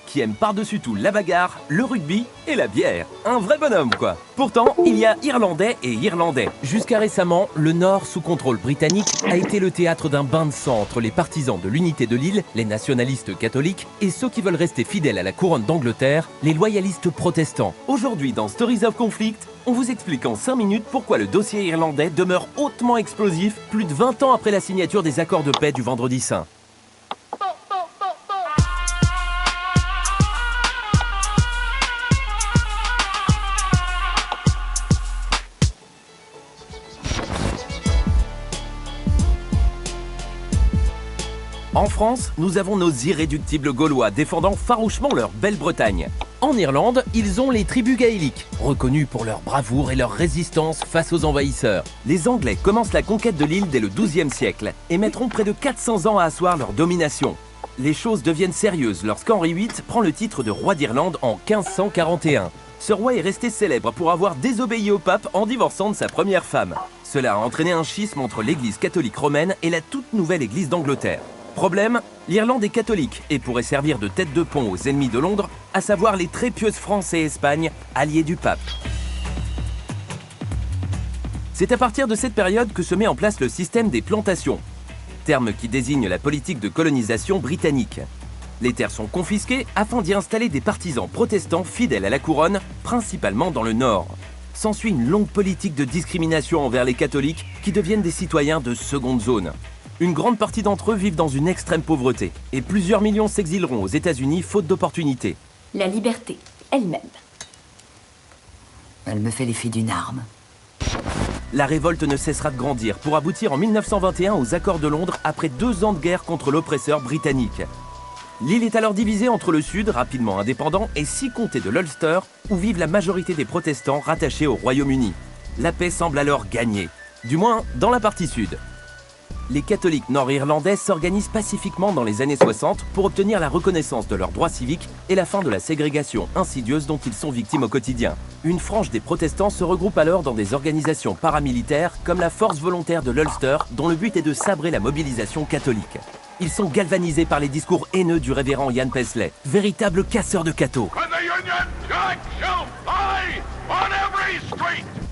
qui aime par-dessus tout la bagarre, le rugby et la bière. Un vrai bonhomme, quoi. Pourtant, il y a Irlandais et Irlandais. Jusqu'à récemment, le Nord, sous contrôle britannique, a été le théâtre d'un bain de sang entre les partisans de l'unité de l'île, les nationalistes catholiques, et ceux qui veulent rester fidèles à la couronne d'Angleterre, les loyalistes protestants. Aujourd'hui, dans Stories of Conflict, on vous explique en 5 minutes pourquoi le dossier irlandais demeure hautement explosif plus de 20 ans après la signature des accords de paix du Vendredi Saint. En France, nous avons nos irréductibles Gaulois défendant farouchement leur belle Bretagne. En Irlande, ils ont les tribus gaéliques, reconnus pour leur bravoure et leur résistance face aux envahisseurs. Les Anglais commencent la conquête de l'île dès le XIIe siècle et mettront près de 400 ans à asseoir leur domination. Les choses deviennent sérieuses lorsqu'Henri VIII prend le titre de roi d'Irlande en 1541. Ce roi est resté célèbre pour avoir désobéi au pape en divorçant de sa première femme. Cela a entraîné un schisme entre l'église catholique romaine et la toute nouvelle église d'Angleterre. Problème, l'Irlande est catholique et pourrait servir de tête de pont aux ennemis de Londres, à savoir les très pieuses France et Espagne, alliés du pape. C'est à partir de cette période que se met en place le système des plantations, terme qui désigne la politique de colonisation britannique. Les terres sont confisquées afin d'y installer des partisans protestants fidèles à la couronne, principalement dans le Nord. S'ensuit une longue politique de discrimination envers les catholiques qui deviennent des citoyens de seconde zone. Une grande partie d'entre eux vivent dans une extrême pauvreté et plusieurs millions s'exileront aux États-Unis faute d'opportunités. La liberté elle-même. Elle me fait l'effet d'une arme. La révolte ne cessera de grandir pour aboutir en 1921 aux accords de Londres après 2 ans de guerre contre l'oppresseur britannique. L'île est alors divisée entre le sud, rapidement indépendant, et 6 comtés de l'Ulster, où vivent la majorité des protestants rattachés au Royaume-Uni. La paix semble alors gagnée, du moins dans la partie sud. Les catholiques nord-irlandais s'organisent pacifiquement dans les années 60 pour obtenir la reconnaissance de leurs droits civiques et la fin de la ségrégation insidieuse dont ils sont victimes au quotidien. Une frange des protestants se regroupe alors dans des organisations paramilitaires comme la Force volontaire de l'Ulster, dont le but est de sabrer la mobilisation catholique. Ils sont galvanisés par les discours haineux du révérend Ian Paisley, véritable casseur de cathos,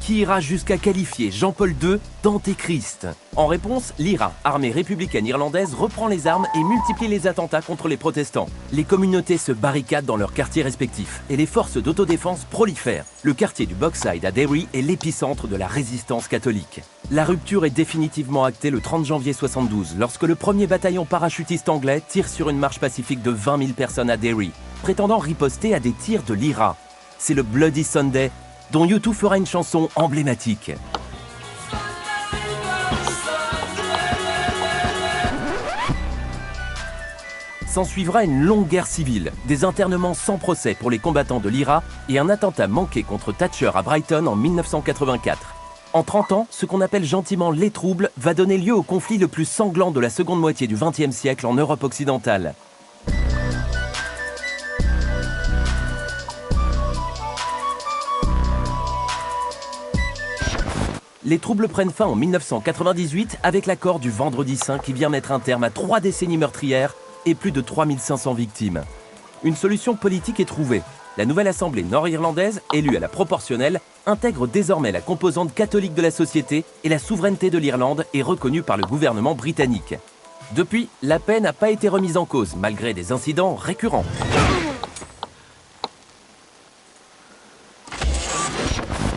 qui ira jusqu'à qualifier Jean-Paul II d'antéchrist. En réponse, l'IRA, armée républicaine irlandaise, reprend les armes et multiplie les attentats contre les protestants. Les communautés se barricadent dans leurs quartiers respectifs et les forces d'autodéfense prolifèrent. Le quartier du Bogside à Derry est l'épicentre de la résistance catholique. La rupture est définitivement actée le 30 janvier 72, lorsque le premier bataillon parachutiste anglais tire sur une marche pacifique de 20 000 personnes à Derry, prétendant riposter à des tirs de l'IRA. C'est le Bloody Sunday, dont U2 fera une chanson emblématique. S'ensuivra une longue guerre civile, des internements sans procès pour les combattants de l'IRA et un attentat manqué contre Thatcher à Brighton en 1984. En 30 ans, ce qu'on appelle gentiment les troubles va donner lieu au conflit le plus sanglant de la seconde moitié du XXe siècle en Europe occidentale. Les troubles prennent fin en 1998 avec l'accord du Vendredi Saint qui vient mettre un terme à 3 décennies meurtrières et plus de 3500 victimes. Une solution politique est trouvée. La nouvelle assemblée nord-irlandaise, élue à la proportionnelle, intègre désormais la composante catholique de la société et la souveraineté de l'Irlande est reconnue par le gouvernement britannique. Depuis, la paix n'a pas été remise en cause, malgré des incidents récurrents.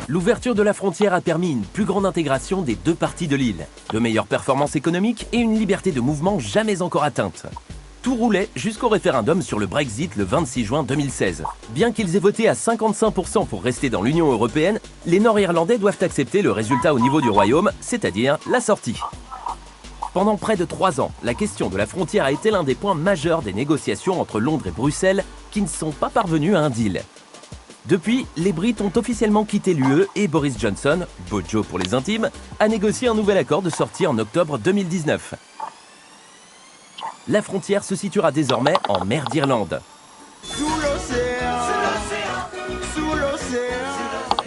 L'ouverture de la frontière a permis une plus grande intégration des 2 parties de l'île, de meilleures performances économiques et une liberté de mouvement jamais encore atteinte. Tout roulait jusqu'au référendum sur le Brexit le 26 juin 2016. Bien qu'ils aient voté à 55% pour rester dans l'Union européenne, les Nord-Irlandais doivent accepter le résultat au niveau du Royaume, c'est-à-dire la sortie. Pendant près de 3 ans, la question de la frontière a été l'un des points majeurs des négociations entre Londres et Bruxelles qui ne sont pas parvenus à un deal. Depuis, les Brits ont officiellement quitté l'UE et Boris Johnson, Bojo pour les intimes, a négocié un nouvel accord de sortie en octobre 2019. La frontière se situera désormais en mer d'Irlande.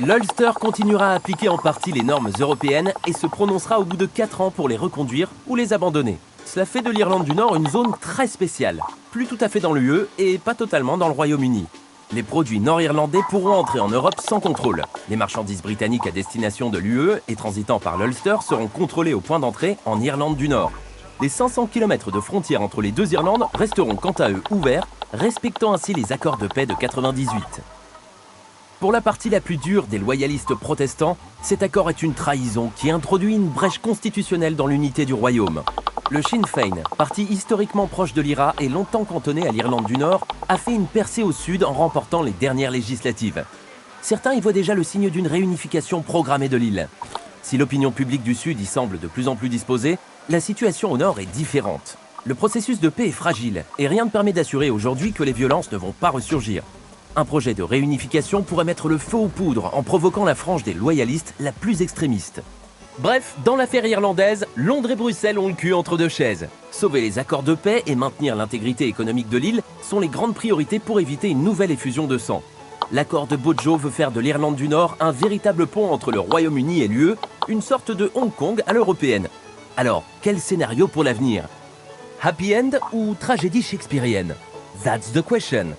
L'Ulster continuera à appliquer en partie les normes européennes et se prononcera au bout de 4 ans pour les reconduire ou les abandonner. Cela fait de l'Irlande du Nord une zone très spéciale, plus tout à fait dans l'UE et pas totalement dans le Royaume-Uni. Les produits nord-irlandais pourront entrer en Europe sans contrôle. Les marchandises britanniques à destination de l'UE et transitant par l'Ulster seront contrôlées au point d'entrée en Irlande du Nord. Les 500 km de frontière entre les deux Irlandes resteront quant à eux ouverts, respectant ainsi les accords de paix de 98. Pour la partie la plus dure des loyalistes protestants, cet accord est une trahison qui introduit une brèche constitutionnelle dans l'unité du royaume. Le Sinn Féin, parti historiquement proche de l'IRA et longtemps cantonné à l'Irlande du Nord, a fait une percée au sud en remportant les dernières législatives. Certains y voient déjà le signe d'une réunification programmée de l'île. Si l'opinion publique du sud y semble de plus en plus disposée, la situation au nord est différente. Le processus de paix est fragile et rien ne permet d'assurer aujourd'hui que les violences ne vont pas ressurgir. Un projet de réunification pourrait mettre le feu aux poudres en provoquant la frange des loyalistes la plus extrémiste. Bref, dans l'affaire irlandaise, Londres et Bruxelles ont le cul entre deux chaises. Sauver les accords de paix et maintenir l'intégrité économique de l'île sont les grandes priorités pour éviter une nouvelle effusion de sang. L'accord de Bojo veut faire de l'Irlande du Nord un véritable pont entre le Royaume-Uni et l'UE, une sorte de Hong Kong à l'européenne. Alors, quel scénario pour l'avenir? Happy end ou tragédie shakespearienne? That's the question.